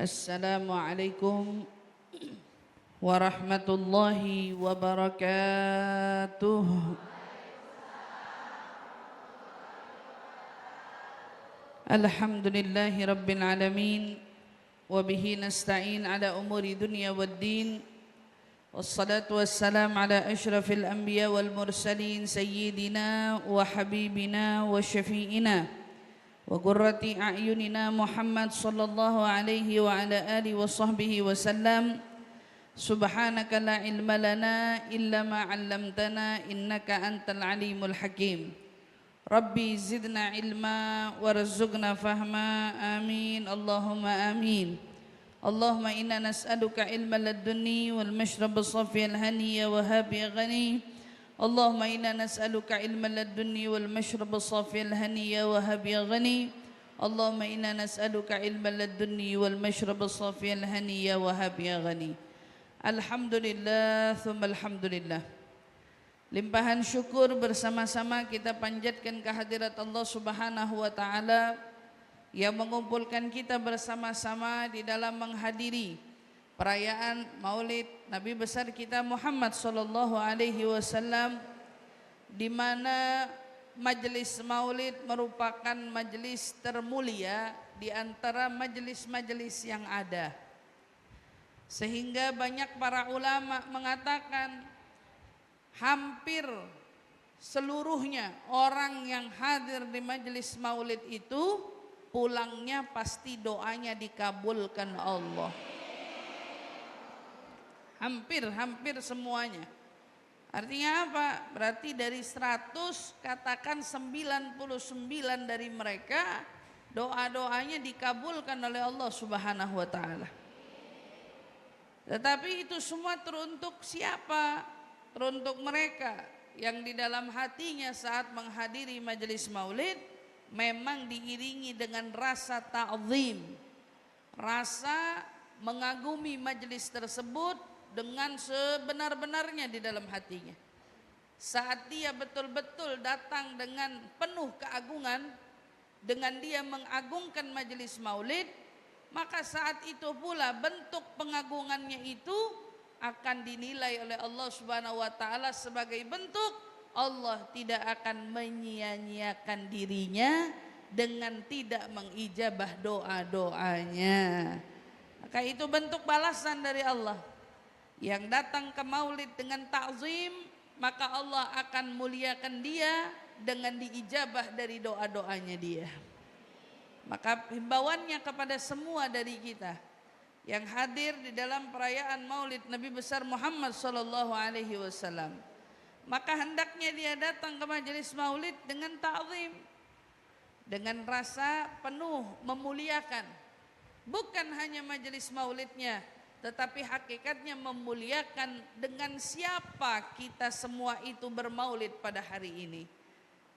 Assalamualaikum warahmatullahi wabarakatuh. Alhamdulillahi rabbil alamin. Wabihi nasta'in ala umuri dunya waddin. Wassalatu wassalam ala ashrafil anbiya wal mursalin sayyidina wa habibina wa syafi'ina wa qurrati a'yunina Muhammad sallallahu alaihi wa ala alihi wa sahbihi wa sallam. Subhanaka la ilma lana illa ma 'allamtana innaka antal alimul hakim. Rabbi zidna ilma warzuqna fahma. Amin Allahumma amin. Allahumma inna nas'aluka ilman ladunni wal mashrab as-safi al-haniya wa habi ghani. Allahumma inna nas'aluka ilman ladunni wal mashrab as-safi al-haniya wa habi ghani. Allahumma inna nas'aluka ilman ladunni wal mashrab as-safi al-haniya wa habi ghani. Alhamdulillah thumma alhamdulillah. Limpahan syukur bersama-sama kita panjatkan kehadirat Allah Subhanahu wa taala yang mengumpulkan kita bersama-sama di dalam menghadiri perayaan Maulid Nabi besar kita Muhammad sallallahu alaihi wasallam, di mana majelis Maulid merupakan majelis termulia di antara majelis-majelis yang ada. Sehingga banyak para ulama mengatakan hampir seluruhnya orang yang hadir di majelis Maulid itu pulangnya pasti doanya dikabulkan Allah. Hampir semuanya. Artinya apa? Berarti dari 100 katakan 99 dari mereka doa-doanya dikabulkan oleh Allah Subhanahu wa taala. Tetapi itu semua teruntuk siapa? Teruntuk mereka yang di dalam hatinya saat menghadiri majelis Maulid memang diiringi dengan rasa ta'zim, rasa mengagumi majelis tersebut dengan sebenar-benarnya di dalam hatinya. Saat dia betul-betul datang dengan penuh keagungan, dengan dia mengagungkan majelis Maulid, maka saat itu pula bentuk pengagungannya itu akan dinilai oleh Allah Subhanahu wa taala sebagai bentuk Allah tidak akan menyia-nyiakan dirinya dengan tidak mengijabah doa-doanya. Maka itu bentuk balasan dari Allah. Yang datang ke Maulid dengan ta'zim, maka Allah akan muliakan dia dengan diijabah dari doa-doanya dia. Maka himbauannya kepada semua dari kita yang hadir di dalam perayaan Maulid Nabi besar Muhammad sallallahu alaihi wasallam, maka hendaknya dia datang ke majelis Maulid dengan ta'zim, dengan rasa penuh memuliakan. Bukan hanya majelis Maulidnya, tetapi hakikatnya memuliakan dengan siapa kita semua itu bermaulid pada hari ini.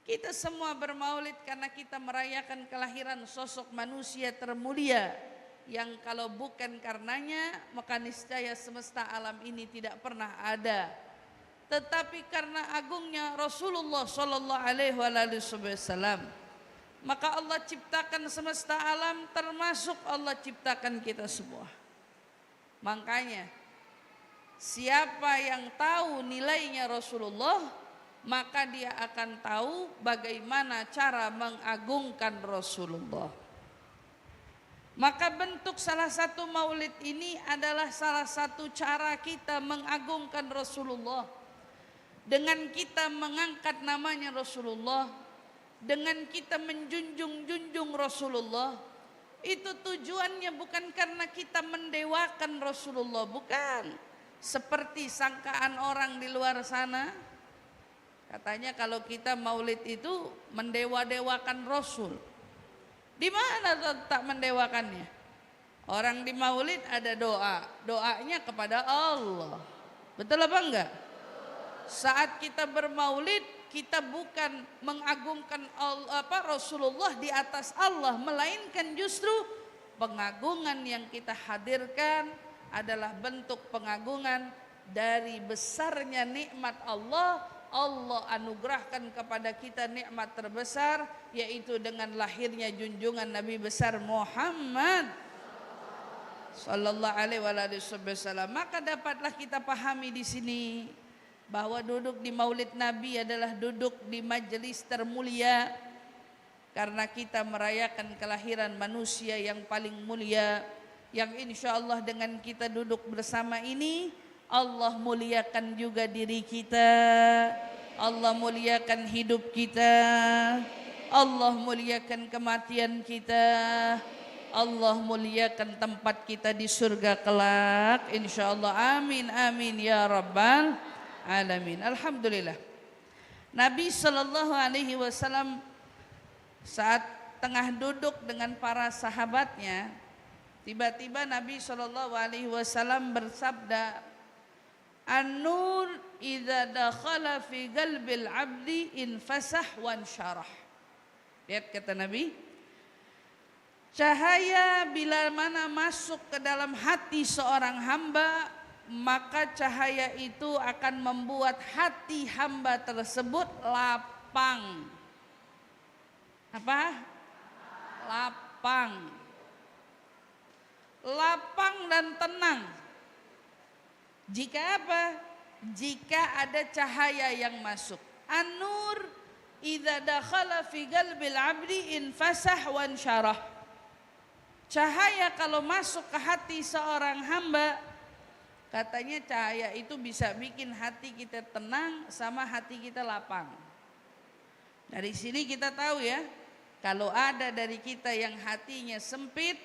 Kita semua bermaulid karena kita merayakan kelahiran sosok manusia termulia yang kalau bukan karenanya maka niscaya semesta alam ini tidak pernah ada. Tetapi karena agungnya Rasulullah sallallahu alaihi wasallam, maka Allah ciptakan semesta alam, termasuk Allah ciptakan kita semua. Makanya siapa yang tahu nilainya Rasulullah, maka dia akan tahu bagaimana cara mengagungkan Rasulullah. Maka bentuk salah satu maulid ini adalah salah satu cara kita mengagungkan Rasulullah. Dengan kita mengangkat namanya Rasulullah, dengan kita menjunjung Rasulullah, itu tujuannya bukan karena kita mendewakan Rasulullah, bukan. Seperti sangkaan orang di luar sana, katanya kalau kita maulid itu mendewa-dewakan Rasul. Di mana tak mendewakannya? Orang di maulid ada doa, doanya kepada Allah. Betul apa enggak? Saat kita bermaulid, kita bukan mengagungkan Rasulullah di atas Allah, melainkan justru pengagungan yang kita hadirkan adalah bentuk pengagungan dari besarnya nikmat Allah. Allah anugerahkan kepada kita nikmat terbesar, yaitu dengan lahirnya junjungan Nabi besar Muhammad sallallahu alaihi wasallam, maka dapatlah kita pahami di sini bahwa duduk di Maulid Nabi adalah duduk di majelis termulia, karena kita merayakan kelahiran manusia yang paling mulia, yang insya Allah dengan kita duduk bersama ini Allah muliakan juga diri kita, Allah muliakan hidup kita, Allah muliakan kematian kita, Allah muliakan tempat kita di surga kelak insyaallah. Amin amin ya rabbal alamin. Alhamdulillah, Nabi sallallahu alaihi wasallam saat tengah duduk dengan para sahabatnya, tiba-tiba Nabi sallallahu alaihi wasallam bersabda, An-nur idza dakhala fi qalbil 'abdi infasah wan syarah. Lihat kata Nabi, cahaya bila mana masuk ke dalam hati seorang hamba, maka cahaya itu akan membuat hati hamba tersebut lapang. Apa? Lapang. Lapang dan tenang. Jika apa? Jika ada cahaya yang masuk. An-nur idza dakhala fi qalbil 'abdi infasah wan syarah. Cahaya kalau masuk ke hati seorang hamba, katanya cahaya itu bisa bikin hati kita tenang sama hati kita lapang. Dari sini kita tahu ya, kalau ada dari kita yang hatinya sempit,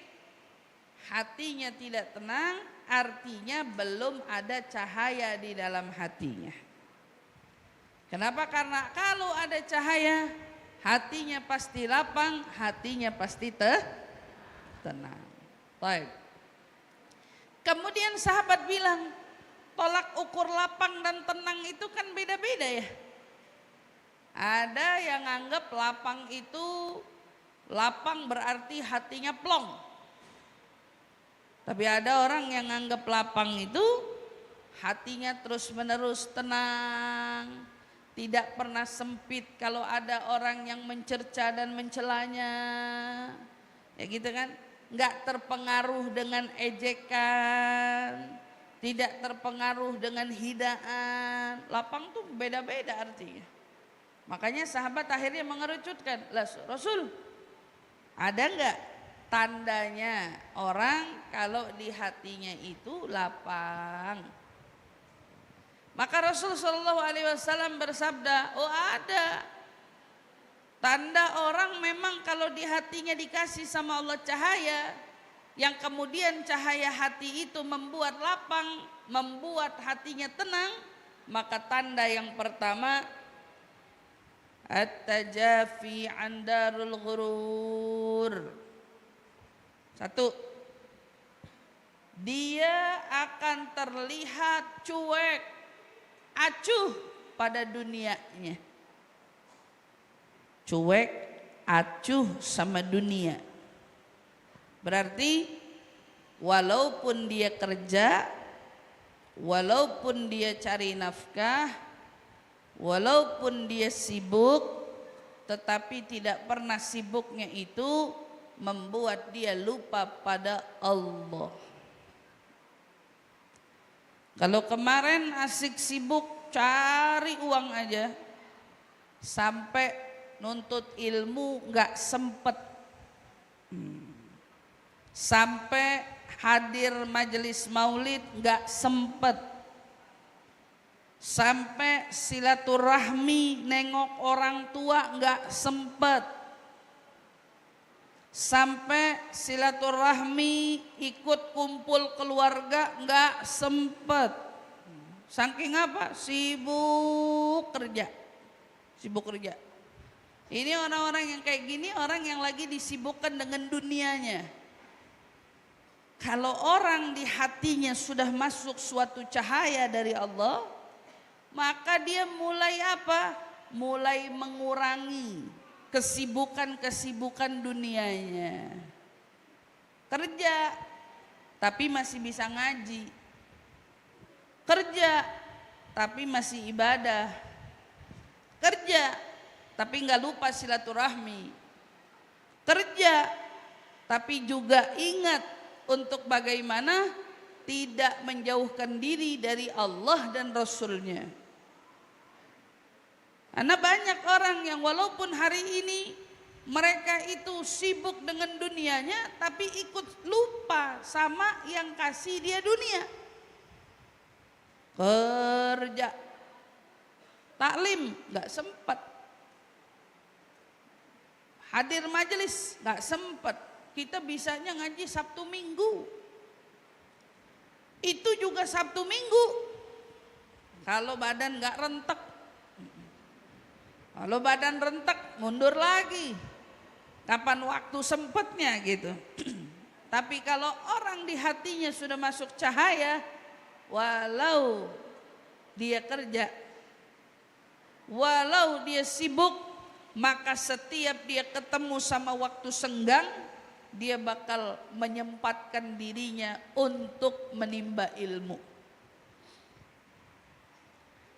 hatinya tidak tenang, artinya belum ada cahaya di dalam hatinya. Kenapa? Karena kalau ada cahaya, hatinya pasti lapang, hatinya pasti tenang. Baik. Kemudian sahabat bilang, tolak ukur lapang dan tenang itu kan beda-beda ya. Ada yang anggap lapang itu, lapang berarti hatinya plong. Tapi ada orang yang anggap lapang itu hatinya terus menerus tenang, tidak pernah sempit kalau ada orang yang mencerca dan mencelanya. Ya gitu kan, nggak terpengaruh dengan ejekan, tidak terpengaruh dengan hidaan. Lapang tuh beda-beda artinya. Makanya sahabat akhirnya mengerucutkan, lah Rasul, ada nggak tandanya orang kalau di hatinya itu lapang? Maka Rasul sallallahu alaihi wasallam bersabda, oh ada. Tanda orang memang kalau di hatinya dikasih sama Allah cahaya, yang kemudian cahaya hati itu membuat lapang, membuat hatinya tenang, maka tanda yang pertama, at-tajafi an darul ghurur. Satu, dia akan terlihat cuek, acuh pada dunianya. Cuek, acuh sama dunia. Berarti walaupun dia kerja, walaupun dia cari nafkah, walaupun dia sibuk, tetapi tidak pernah sibuknya itu membuat dia lupa pada Allah. Kalau kemarin asik sibuk cari uang aja, sampai nuntut ilmu nggak sempet, sampai hadir majelis maulid nggak sempet, sampai silaturahmi nengok orang tua nggak sempet, sampai silaturahmi ikut kumpul keluarga nggak sempet. Saking apa? Sibuk kerja. Ini orang-orang yang kayak gini, orang yang lagi disibukkan dengan dunianya. Kalau orang di hatinya sudah masuk suatu cahaya dari Allah, maka dia mulai apa? Mulai mengurangi kesibukan dunianya. Kerja tapi masih bisa ngaji, kerja tapi masih ibadah, kerja tapi nggak lupa silaturahmi, kerja tapi juga ingat untuk bagaimana tidak menjauhkan diri dari Allah dan Rasulnya. Karena banyak orang yang walaupun hari ini mereka itu sibuk dengan dunianya, tapi ikut lupa sama yang kasih dia dunia. Kerja, taklim nggak sempat, hadir majelis nggak sempat. Kita bisanya ngaji Sabtu Minggu. Itu juga Sabtu Minggu. Kalau badan nggak rentek, kalau badan rentek mundur lagi. Kapan waktu sempatnya gitu. Tapi kalau orang di hatinya sudah masuk cahaya, walau dia kerja, walau dia sibuk, maka setiap dia ketemu sama waktu senggang, dia bakal menyempatkan dirinya untuk menimba ilmu.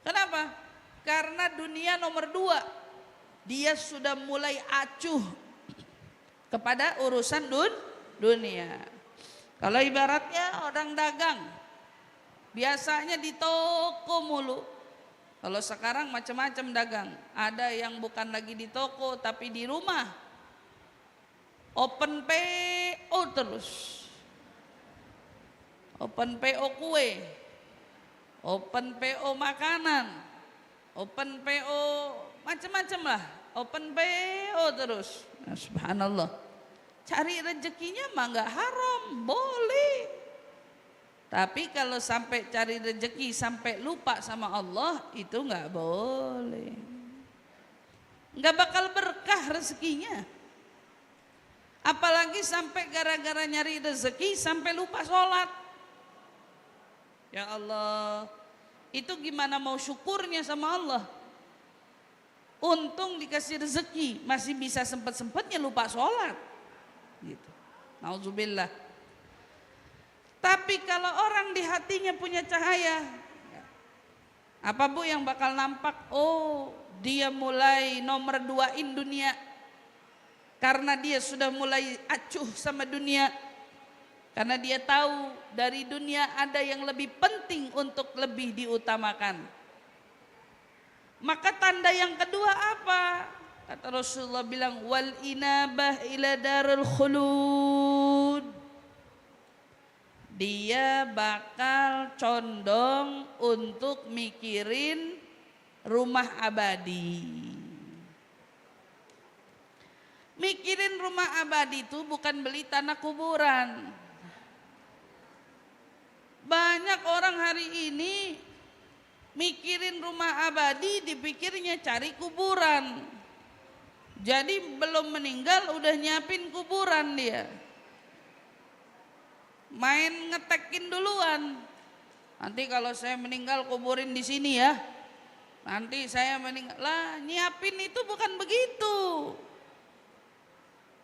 Kenapa? Karena dunia nomor 2, dia sudah mulai acuh kepada urusan dunia. Kalau ibaratnya orang dagang, biasanya di toko mulu. Kalau sekarang macam-macam dagang. Ada yang bukan lagi di toko tapi di rumah. Open PO terus. Open PO kue. Open PO makanan. Open PO macam-macam lah. Open PO terus. Nah, subhanallah. Cari rezekinya mah nggak haram, boleh. Tapi kalau sampai cari rezeki sampai lupa sama Allah, itu nggak boleh. Nggak bakal berkah rezekinya. Apalagi sampai gara-gara nyari rezeki sampai lupa sholat. Ya Allah, itu gimana mau syukurnya sama Allah? Untung dikasih rezeki, masih bisa sempat-sempatnya lupa sholat. Gitu. Nauzubillah. Tapi kalau orang di hatinya punya cahaya, apa Bu yang bakal nampak? Oh, dia mulai nomor 2-in dunia. Karena dia sudah mulai acuh sama dunia. Karena dia tahu dari dunia ada yang lebih penting untuk lebih diutamakan. Maka tanda yang kedua apa? Kata Rasulullah bilang, wal inabah ila darul khulud. Dia bakal condong untuk mikirin rumah abadi. Mikirin rumah abadi itu bukan beli tanah kuburan. Banyak orang hari ini mikirin rumah abadi, dipikirnya cari kuburan. Jadi belum meninggal udah nyiapin kuburan dia. Main ngetekin duluan. Nanti kalau saya meninggal kuburin di sini ya. Nanti saya meninggal. Lah, nyiapin itu bukan begitu.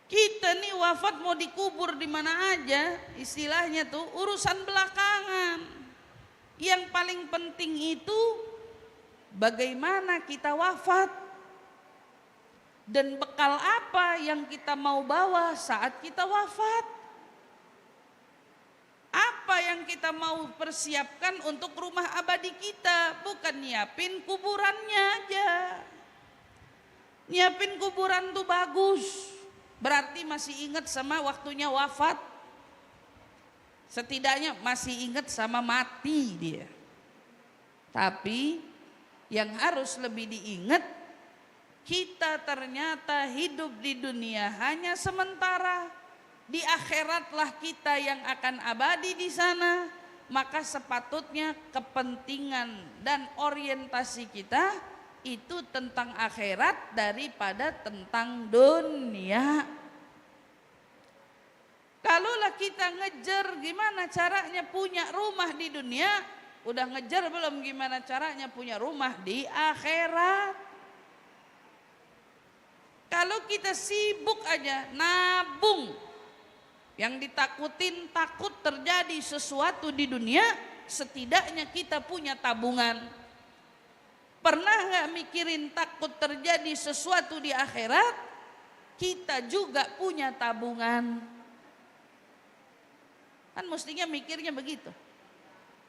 Kita nih wafat mau dikubur di mana aja, istilahnya tuh urusan belakangan. Yang paling penting itu bagaimana kita wafat dan bekal apa yang kita mau bawa saat kita wafat. Apa yang kita mau persiapkan untuk rumah abadi kita, bukan nyiapin kuburannya aja. Nyiapin kuburan tuh bagus. Berarti masih ingat sama waktunya wafat. Setidaknya masih ingat sama mati dia. Tapi yang harus lebih diingat, kita ternyata hidup di dunia hanya sementara. Di akhiratlah kita yang akan abadi di sana. Maka sepatutnya kepentingan dan orientasi kita itu tentang akhirat daripada tentang dunia. Kalaulah kita ngejar gimana caranya punya rumah di dunia, udah ngejar belum gimana caranya punya rumah di akhirat. Kalau kita sibuk aja nabung, yang ditakutin takut terjadi sesuatu di dunia, setidaknya kita punya tabungan. Pernah gak mikirin takut terjadi sesuatu di akhirat? Kita juga punya tabungan. Kan mestinya mikirnya begitu.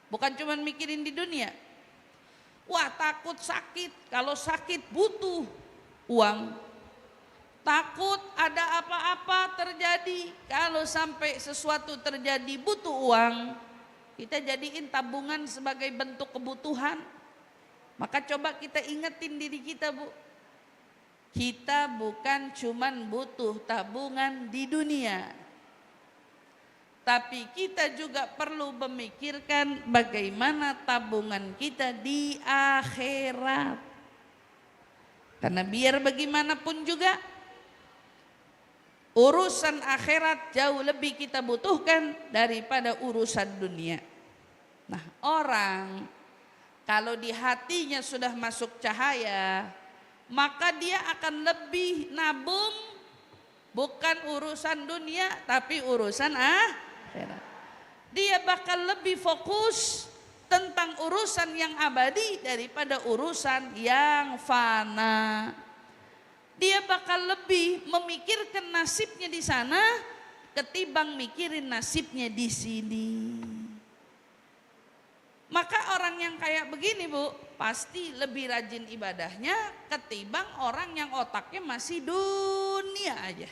Bukan cuma mikirin di dunia. Wah, takut sakit. Kalau sakit butuh uang. Takut ada apa-apa terjadi. Kalau sampai sesuatu terjadi butuh uang. Kita jadiin tabungan sebagai bentuk kebutuhan. Maka coba kita ingetin diri kita, Bu. Kita bukan cuman butuh tabungan di dunia, tapi kita juga perlu memikirkan bagaimana tabungan kita di akhirat. Karena biar bagaimanapun juga urusan akhirat jauh lebih kita butuhkan daripada urusan dunia. Nah, orang kalau di hatinya sudah masuk cahaya, maka dia akan lebih nabung bukan urusan dunia tapi urusan akhirat. Dia bakal lebih fokus tentang urusan yang abadi daripada urusan yang fana. Dia bakal lebih memikirkan nasibnya di sana ketimbang mikirin nasibnya di sini. Maka orang yang kayak begini, Bu, pasti lebih rajin ibadahnya ketimbang orang yang otaknya masih dunia aja.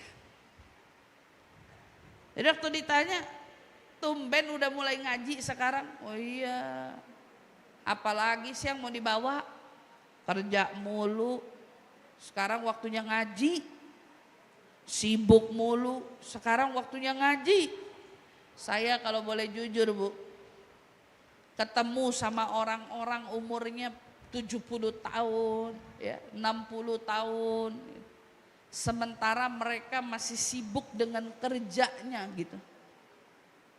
Jadi waktu ditanya, tumben udah mulai ngaji sekarang. Oh iya, apalagi sih yang mau dibawa? Kerja mulu, sekarang waktunya ngaji. Sibuk mulu, sekarang waktunya ngaji. Saya kalau boleh jujur, Bu, ketemu sama orang-orang umurnya 70 tahun, ya, 60 tahun. Sementara mereka masih sibuk dengan kerjanya gitu.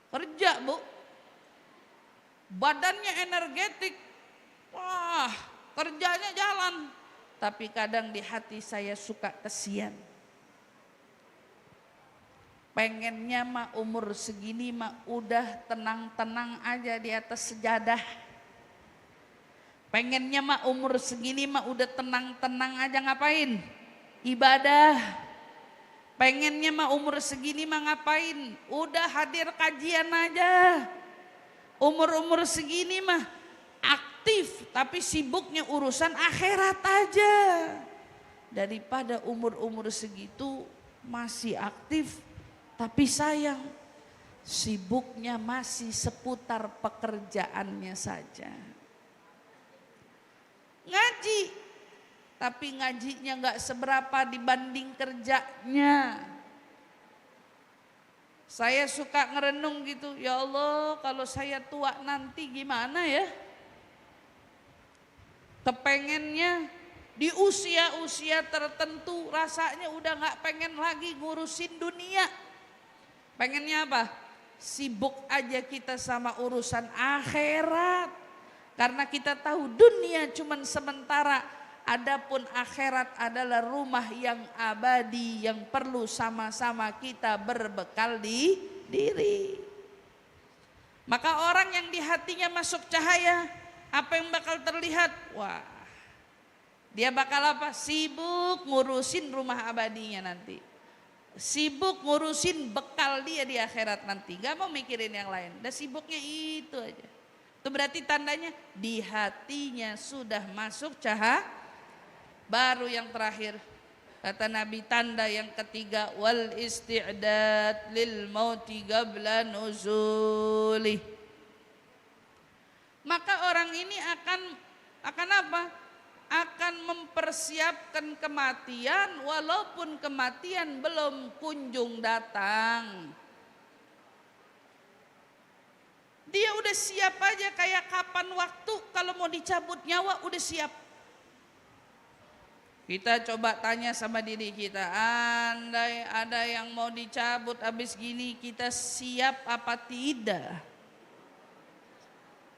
Kerja, Bu. Badannya energetik. Wah, kerjanya jalan. Tapi kadang di hati saya suka kesian. Pengennya mah umur segini mah udah tenang-tenang aja di atas sejadah. Pengennya mah umur segini mah udah tenang-tenang aja ngapain? Ibadah. Pengennya mah umur segini mah ngapain? Udah hadir kajian aja. Umur-umur segini mah aktif tapi sibuknya urusan akhirat aja. Daripada umur-umur segitu masih aktif tapi sayang, sibuknya masih seputar pekerjaannya saja. Ngaji, tapi ngajinya gak seberapa dibanding kerjanya. Saya suka ngerenung gitu, ya Allah kalau saya tua nanti gimana ya? Kepengennya di usia-usia tertentu rasanya udah gak pengen lagi ngurusin dunia. Pengennya apa? Sibuk aja kita sama urusan akhirat. Karena kita tahu dunia cuman sementara. Adapun akhirat adalah rumah yang abadi yang perlu sama-sama kita berbekal di diri. Maka orang yang di hatinya masuk cahaya, apa yang bakal terlihat? Wah, dia bakal apa? Sibuk ngurusin rumah abadinya nanti. Sibuk ngurusin bekal dia di akhirat nanti. Gak mau mikirin yang lain. Dan sibuknya itu aja. Itu berarti tandanya di hatinya sudah masuk cahaya. Baru yang terakhir. Kata Nabi tanda yang ketiga. Wal isti'dad lil mauti qabla nuzulih. Maka orang ini akan apa? Akan mempersiapkan kematian walaupun kematian belum kunjung datang. Dia udah siap aja kayak kapan waktu kalau mau dicabut nyawa udah siap. Kita coba tanya sama diri kita, andai ada yang mau dicabut habis gini kita siap apa tidak?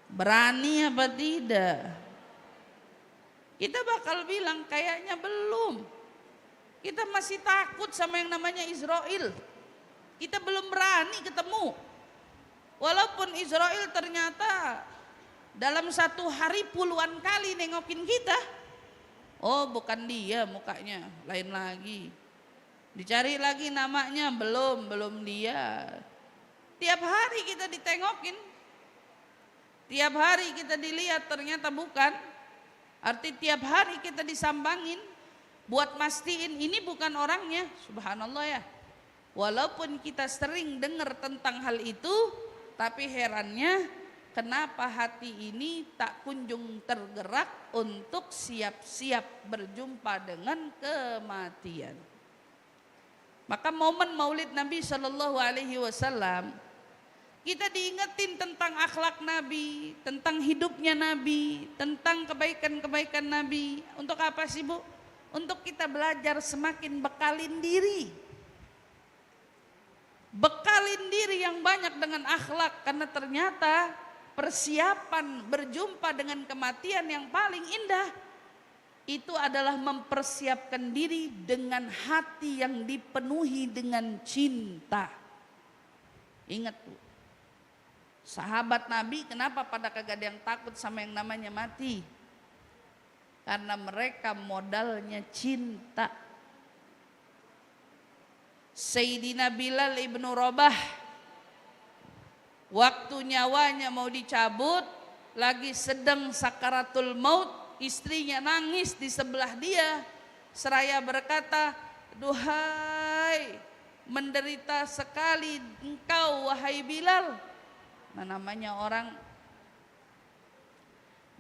Berani apa tidak? Kita bakal bilang kayaknya belum. Kita masih takut sama yang namanya Israel. Kita belum berani ketemu. Walaupun Israel ternyata dalam satu hari puluhan kali nengokin kita. Oh bukan dia mukanya, lain lagi. Dicari lagi namanya, belum dia. Tiap hari kita ditengokin, tiap hari kita dilihat, ternyata bukan. Arti tiap hari kita disambangin buat mastiin ini bukan orangnya. Subhanallah ya. Walaupun kita sering dengar tentang hal itu, tapi herannya kenapa hati ini tak kunjung tergerak untuk siap-siap berjumpa dengan kematian. Maka momen Maulid Nabi Shallallahu Alaihi Wasallam, kita diingetin tentang akhlak Nabi, tentang hidupnya Nabi, tentang kebaikan-kebaikan Nabi. Untuk apa sih Bu? Untuk kita belajar semakin bekalin diri. Bekalin diri yang banyak dengan akhlak, karena ternyata persiapan berjumpa dengan kematian yang paling indah itu adalah mempersiapkan diri dengan hati yang dipenuhi dengan cinta. Ingat Bu, sahabat Nabi kenapa pada kagak ada yang takut sama yang namanya mati? Karena mereka modalnya cinta. Sayyidina Bilal ibnu Rabah, waktu nyawanya mau dicabut, lagi sedang sakaratul maut, istrinya nangis di sebelah dia, seraya berkata, duhai, menderita sekali engkau wahai Bilal. Nah, namanya orang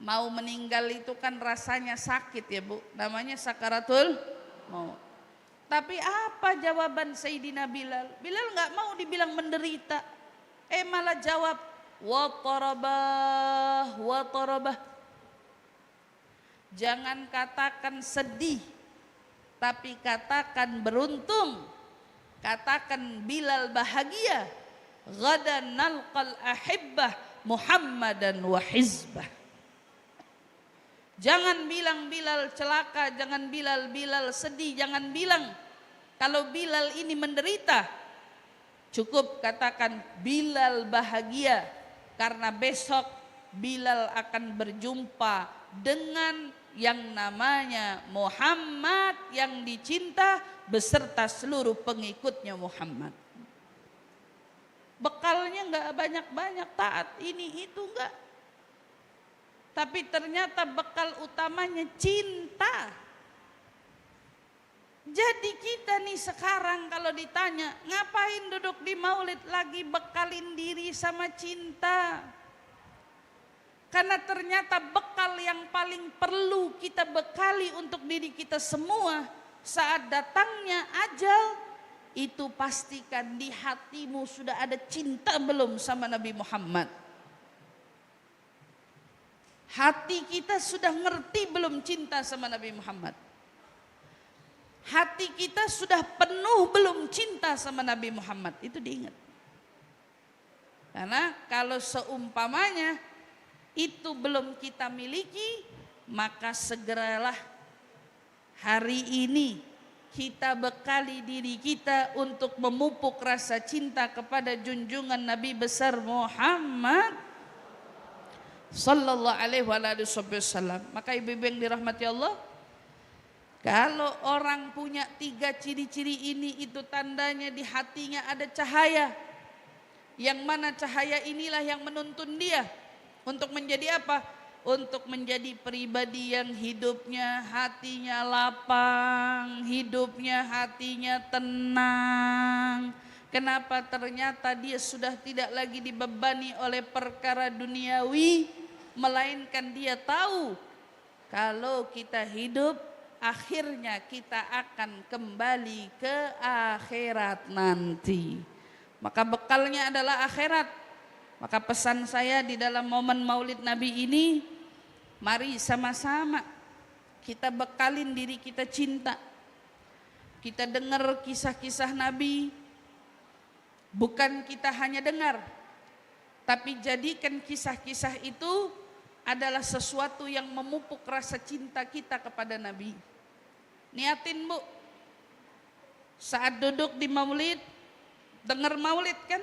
mau meninggal itu kan rasanya sakit ya Bu, namanya sakaratul maut. Tapi apa jawaban Sayyidina Bilal? Bilal nggak mau dibilang menderita, malah jawab, wa tarabah, wa tarabah. Jangan katakan sedih, tapi katakan beruntung. Katakan Bilal bahagia. Ghadan nalqal ahibbah Muhammadan wa hizbah. Jangan bilang Bilal celaka, jangan Bilal sedih, jangan bilang kalau Bilal ini menderita. Cukup katakan Bilal bahagia, karena besok Bilal akan berjumpa dengan yang namanya Muhammad yang dicinta beserta seluruh pengikutnya Muhammad. Bekalnya nggak banyak-banyak, taat ini itu enggak. Tapi ternyata bekal utamanya cinta. Jadi kita nih sekarang kalau ditanya ngapain duduk di maulid, lagi bekalin diri sama cinta. Karena ternyata bekal yang paling perlu kita bekali untuk diri kita semua saat datangnya ajal, itu pastikan di hatimu sudah ada cinta belum sama Nabi Muhammad. Hati kita sudah ngerti belum cinta sama Nabi Muhammad. Hati kita sudah penuh belum cinta sama Nabi Muhammad. Itu diingat. Karena kalau seumpamanya itu belum kita miliki, maka segeralah hari ini kita bekali diri kita untuk memupuk rasa cinta kepada junjungan Nabi besar Muhammad sallallahu alaihi wasallam. Maka ibu-ibu yang dirahmati Allah, kalau orang punya 3 ciri-ciri ini, itu tandanya di hatinya ada cahaya. Yang mana cahaya inilah yang menuntun dia untuk menjadi apa? Untuk menjadi pribadi yang hidupnya hatinya lapang, hidupnya hatinya tenang. Kenapa? Ternyata dia sudah tidak lagi dibebani oleh perkara duniawi, melainkan dia tahu kalau kita hidup akhirnya kita akan kembali ke akhirat nanti. Maka bekalnya adalah akhirat. Maka pesan saya di dalam momen Maulid Nabi ini, mari sama-sama kita bekalin diri kita cinta. Kita dengar kisah-kisah Nabi, bukan kita hanya dengar, tapi jadikan kisah-kisah itu adalah sesuatu yang memupuk rasa cinta kita kepada Nabi. Niatin Bu, saat duduk di Maulid, dengar Maulid kan?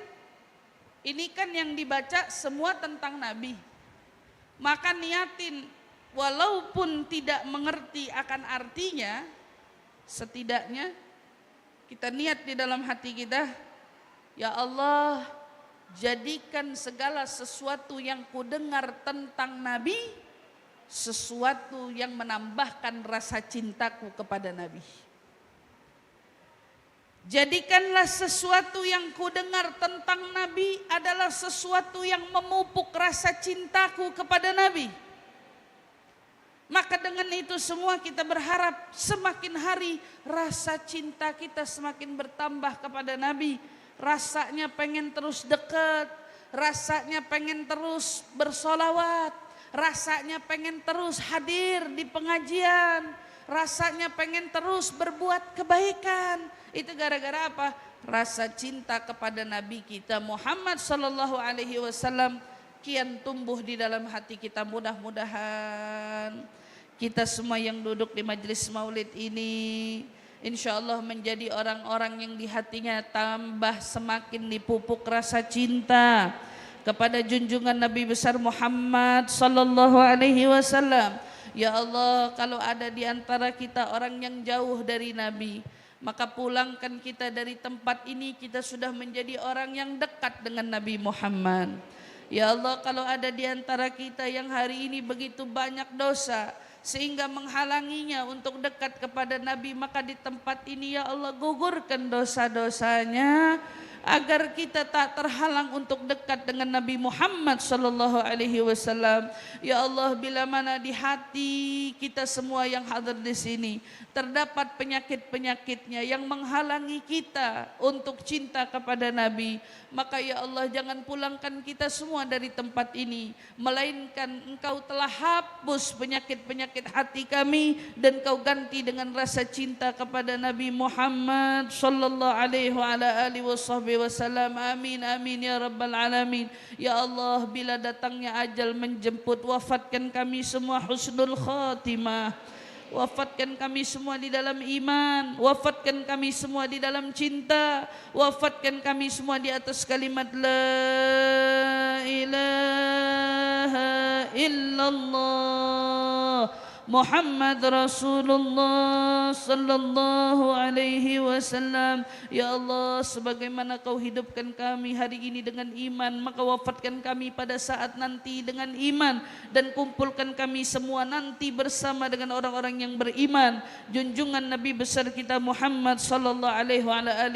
Ini kan yang dibaca semua tentang Nabi. Maka niatin, walaupun tidak mengerti akan artinya, setidaknya kita niat di dalam hati kita, ya Allah, jadikan segala sesuatu yang kudengar tentang Nabi sesuatu yang menambahkan rasa cintaku kepada Nabi. Jadikanlah sesuatu yang kudengar tentang Nabi adalah sesuatu yang memupuk rasa cintaku kepada Nabi. Maka dengan itu semua kita berharap semakin hari rasa cinta kita semakin bertambah kepada Nabi. Rasanya pengen terus dekat, rasanya pengen terus bersolawat, rasanya pengen terus hadir di pengajian, rasanya pengen terus berbuat kebaikan. Itu gara-gara apa? Rasa cinta kepada Nabi kita Muhammad sallallahu alaihi wasallam kian tumbuh di dalam hati kita. Mudah-mudahan kita semua yang duduk di majelis maulid ini insya Allah menjadi orang-orang yang di hatinya tambah semakin dipupuk rasa cinta kepada junjungan Nabi besar Muhammad sallallahu alaihi wasallam. Ya Allah, kalau ada di antara kita orang yang jauh dari Nabi, maka pulangkan kita dari tempat ini, kita sudah menjadi orang yang dekat dengan Nabi Muhammad. Ya Allah, kalau ada di antara kita yang hari ini begitu banyak dosa sehingga menghalanginya untuk dekat kepada Nabi, maka di tempat ini ya Allah gugurkan dosa-dosanya agar kita tak terhalang untuk dekat dengan Nabi Muhammad sallallahu alaihi wasallam. Ya Allah, bila mana di hati kita semua yang hadir di sini terdapat penyakit-penyakitnya yang menghalangi kita untuk cinta kepada Nabi, maka ya Allah jangan pulangkan kita semua dari tempat ini, melainkan Engkau telah hapus penyakit-penyakit hati kami dan Kau ganti dengan rasa cinta kepada Nabi Muhammad sallallahu alaihi wasallam. Amin amin ya rabbal alamin. Ya Allah, bila datangnya ajal menjemput, wafatkan kami semua husnul khatimah, wafatkan kami semua di dalam iman, wafatkan kami semua di dalam cinta, wafatkan kami semua di atas kalimat la ilaha illallah Muhammad Rasulullah sallallahu alaihi wasallam. Ya Allah, sebagaimana Kau hidupkan kami hari ini dengan iman, maka wafatkan kami pada saat nanti dengan iman dan kumpulkan kami semua nanti bersama dengan orang-orang yang beriman. Junjungan Nabi besar kita Muhammad sallallahu alaihi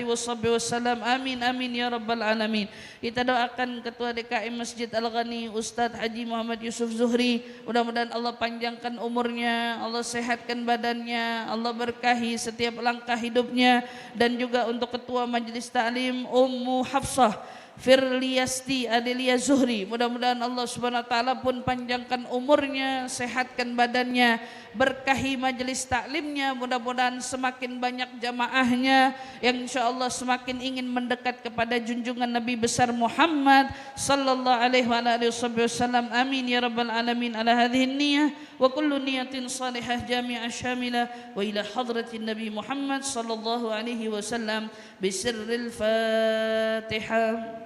wasallam. Amin amin ya rabbal alamin. Kita doakan Ketua DKM Masjid Al-Ghani Ustadz Haji Muhammad Yusuf Zuhri, mudah-mudahan Allah panjangkan umurnya, Allah sehatkan badannya, Allah berkahi setiap langkah hidupnya. Dan juga untuk Ketua Majelis Ta'lim Ummu Hafsah Firliasti Adelia Zuhri, mudah-mudahan Allah Subhanahu wa taala pun panjangkan umurnya, sehatkan badannya, berkahi majelis taklimnya, mudah-mudahan semakin banyak jamaahnya yang insyaallah semakin ingin mendekat kepada junjungan Nabi besar Muhammad sallallahu alaihi wasallam. Amin ya rabbal alamin. Ala hadhihi niyyah wa kullu niyatin salihah jami'ah syamilah wa ila hadratin Nabi Muhammad sallallahu alaihi wasallam bisirril Fatihah.